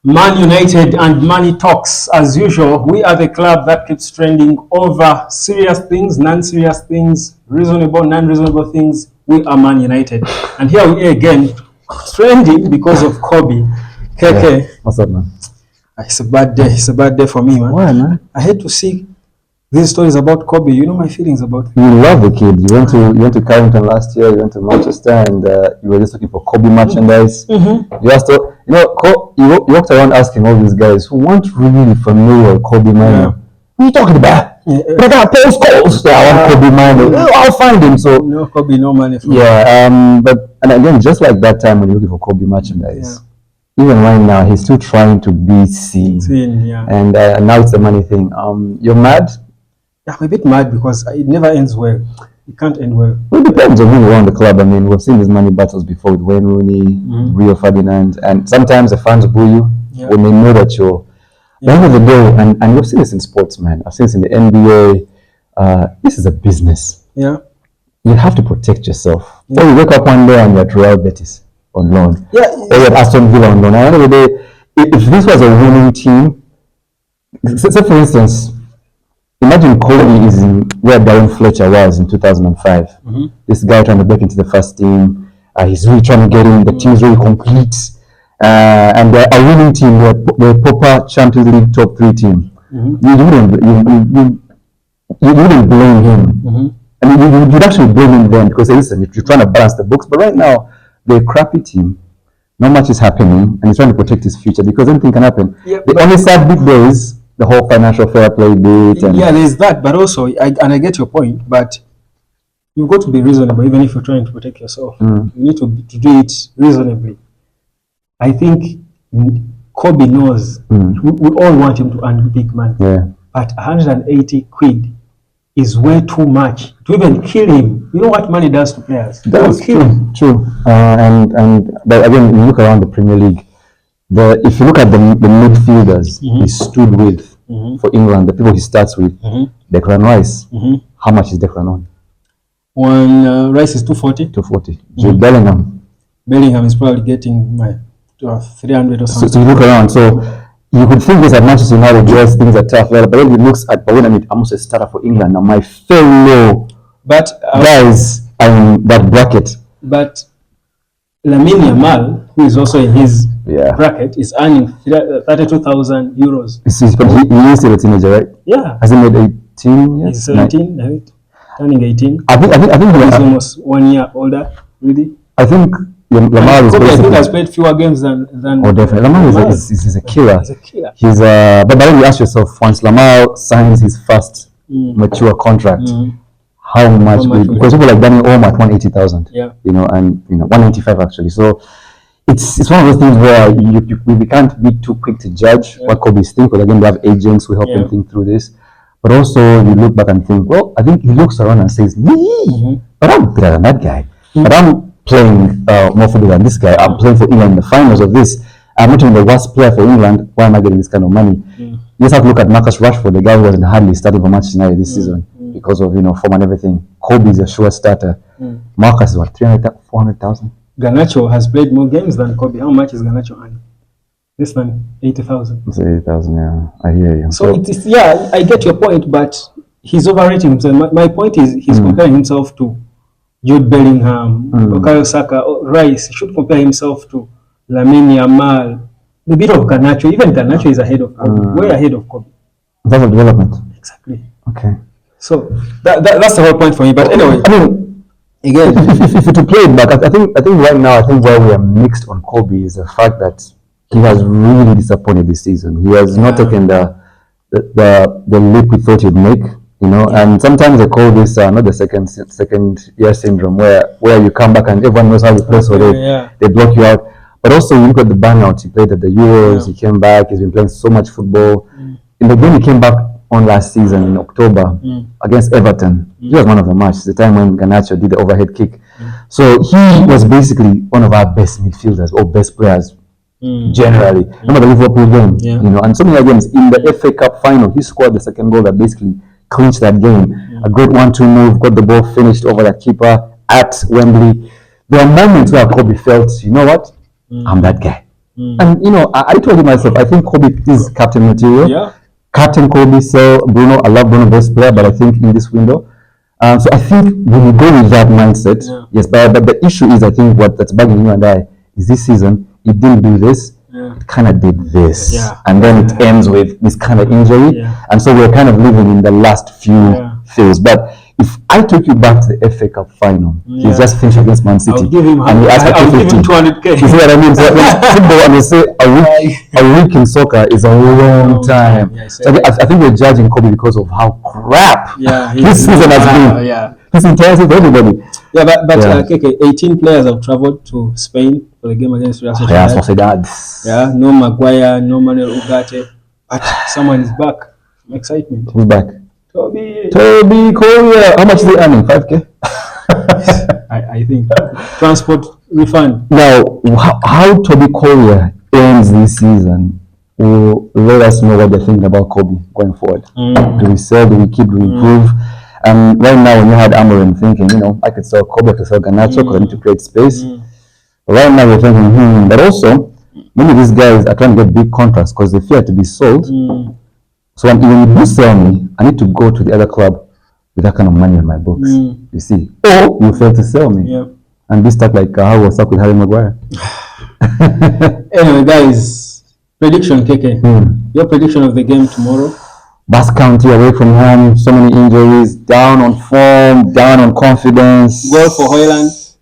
Man United and Money Talks. As usual, we are the club that keeps trending over serious things, non-serious things, reasonable, non-reasonable things. We are Man United. And here we are again, trending because of Kobbie. KK. Yeah. What's up, man? It's a bad day. It's a bad day for me, man. Why, man? I hate to see these stories about Kobbie. You know my feelings about him. You love the kid. You went to Carrington last year. You went to Manchester, and you were just looking for Kobbie merchandise. Mm-hmm. You asked, you walked around asking all these guys who weren't really familiar with Kobbie Mainoo. Yeah. What are you talking about? Yeah. But I got postcodes. I want Kobbie Mainoo. I'll find him. So no Kobbie, no money. And again, just like that time when you're looking for Kobbie merchandise. Yeah. Even right now, he's still trying to be seen. Yeah. And now it's the money thing. You're mad? Yeah, I'm a bit mad because it never ends well. It can't end well. Well, it depends on who around the club. I mean, we've seen these money battles before with Wayne Rooney, Rio Ferdinand, and sometimes the fans boo you when they know that you're. At the end of the day, and we've seen this in sports, man. I've seen this in the NBA. This is a business. Yeah. You have to protect yourself. Yeah. Or you wake up one day and you're at Real Betis on loan. Yeah. Or you're at Aston Villa on loan. At the end of the day, if this was a winning team, say for instance, imagine Kobbie is in where Darren Fletcher was in 2005. This guy trying to break into the first team. He's really trying to get in. The team is really complete. And they're a winning team. They're a proper Champions League top 3 team. You wouldn't blame him. I mean, you'd actually blame him then because, listen, you're trying to balance the books. But right now, they're a crappy team. Not much is happening. And he's trying to protect his future because anything can happen. The only sad bit there is the whole financial fair play bit. There's that, but also, I get your point, but you've got to be reasonable, even if you're trying to protect yourself. You need to do it reasonably. I think Kobbie knows we all want him to earn big money, but 180 quid is way too much to even kill him. You know what money does to players? That's true. But again, you look around the Premier League. If you look at the midfielders he stood with for England, the people he starts with, Declan Rice. How much is Declan on? Rice is 240. 240. Jude Bellingham is probably getting 300 or something. So you look around. So you could think this at Manchester United, just things are tough. But then he looks at, when I'm almost a starter for England now, my fellow guys are in that bracket. But Lamine Yamal, who is also in his bracket, is earning 32,000 euros. He is still a teenager, right? Yeah. Has he made 18 yet? He's 17, right? Turning 18. I think he's almost 1 year older, really. I think Lamar is basically... I think has played fewer games than Oh, definitely. Lamar is a killer. He's a killer. But then you ask yourself, once Lamar signs his first mature contract, how much because people like Daniel Olmo at 180,000, and 195 actually. So it's one of those things where we can't be too quick to judge what Kobbie's think, because again, they have agents who help them think through this. But also you look back and think, well, I think he looks around and says, but I'm better than that guy. But I'm playing more football than this guy. I'm playing for England in the finals of this. I'm not even the worst player for England. Why am I getting this kind of money? You just have to look at Marcus Rashford, the guy who wasn't hardly starting for Manchester United this season because of form and everything. Kobbie is a sure starter. Marcus is what, 300,000, 400,000? Garnacho has played more games than Kobbie. How much is Garnacho earning? Less than 80,000. It's 80,000, yeah. I hear you. So it is, I get your point, but he's overrating himself. My point is he's comparing himself to Jude Bellingham, Bukayo Saka, Rice. He should compare himself to Lamine Yamal, a bit of Garnacho. Even Garnacho is ahead of Kobbie, way ahead of Kobbie. That's a development. Exactly. Okay. So that's the whole point for me. But anyway, I mean, again, if to play it back, I think right now, where we are mixed on Kobbie is the fact that he has really disappointed this season. He has not taken the leap we thought he'd make. And sometimes they call this not the second year syndrome, where you come back and everyone knows how you play, so they block you out. But also you look at the burnout. He played at the Euros, he came back, he's been playing so much football. In the game he came back on last season in October against Everton, he was one of the matches, the time when Garnacho did the overhead kick. So he was basically one of our best midfielders or best players generally. Remember the Liverpool game, and so many games in the FA Cup final, he scored the second goal that basically clinched that game. A great 1-2 move, got the ball finished over the keeper at Wembley. There are moments where Kobbie felt, you know what, I'm that guy. And I told you myself, I think Kobbie is captain material. Yeah. Captain Kobbie, sell Bruno. I love Bruno, best player, but I think in this window. So I think when you go with that mindset, yes, but the issue is, I think what that's bugging you and I is this season, it didn't do this, it kind of did this. And then it ends with this kind of injury. And so we're kind of living in the last few phase. But if I took you back to the FA Cup final, he just finished against Man City, I'll give him, and we asked for I'll give him 200k. You see what I mean? So when football, and we say a week in soccer is a long time. So I think we're judging Kobbie because of how crap this season has been. This entire season, everybody. Yeah, but KK, 18 players have traveled to Spain for the game against Real Sociedad. Yeah, no Maguire, no Manuel Ugarte, but someone is back. Excitement. Who's back? Kobbie Korea. How much is he earning? 5K? I think. Transport refund. Now, how Kobbie Korea ends this season will let us know what they're thinking about Kobbie going forward. Do we sell? Do we keep? Do we improve? And right now, when you had Amorim thinking, I could sell Kobbie, I could sell Garnacho because I need to create space. Right now, we're thinking, but also, many of these guys are trying to get big contracts because they fear to be sold. So when you do sell me, I need to go to the other club with that kind of money on my books. You see, or you fail to sell me, and be stuck like how we were stuck with Harry Maguire. Anyway, guys, prediction, KK. Your prediction of the game tomorrow? Bass County away from home, so many injuries, down on form, down on confidence. Goal for Højlund.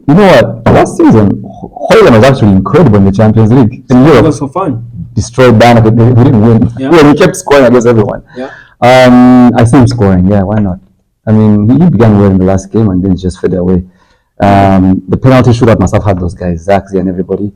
You know what? Last season, Højlund was actually incredible in the Champions League in Europe. It was so fun. Destroyed Banner, but we didn't win. He kept scoring against everyone. I see him scoring. Yeah, why not? I mean, he began well in the last game and then just faded away. The penalty shootout must have had those guys, Zaxi and everybody.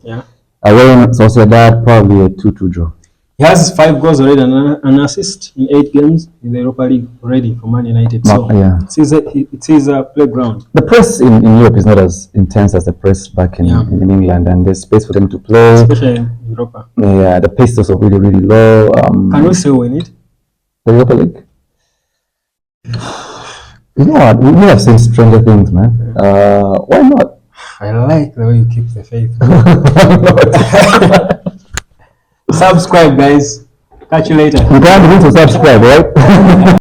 Away in Sociedad, probably a 2-2 draw. He has 5 goals already and an assist in 8 games in the Europa League already for Man United. So it's his playground. The press in Europe is not as intense as the press back in England, and there's space for them to play. Especially in Europa. Yeah, the pace is also really, really low. Can we say win it? The Europa League? You know what? We have seen stranger things, man. Why not? I like the way you keep the faith. Subscribe, guys. Catch you later. You can't even subscribe, right?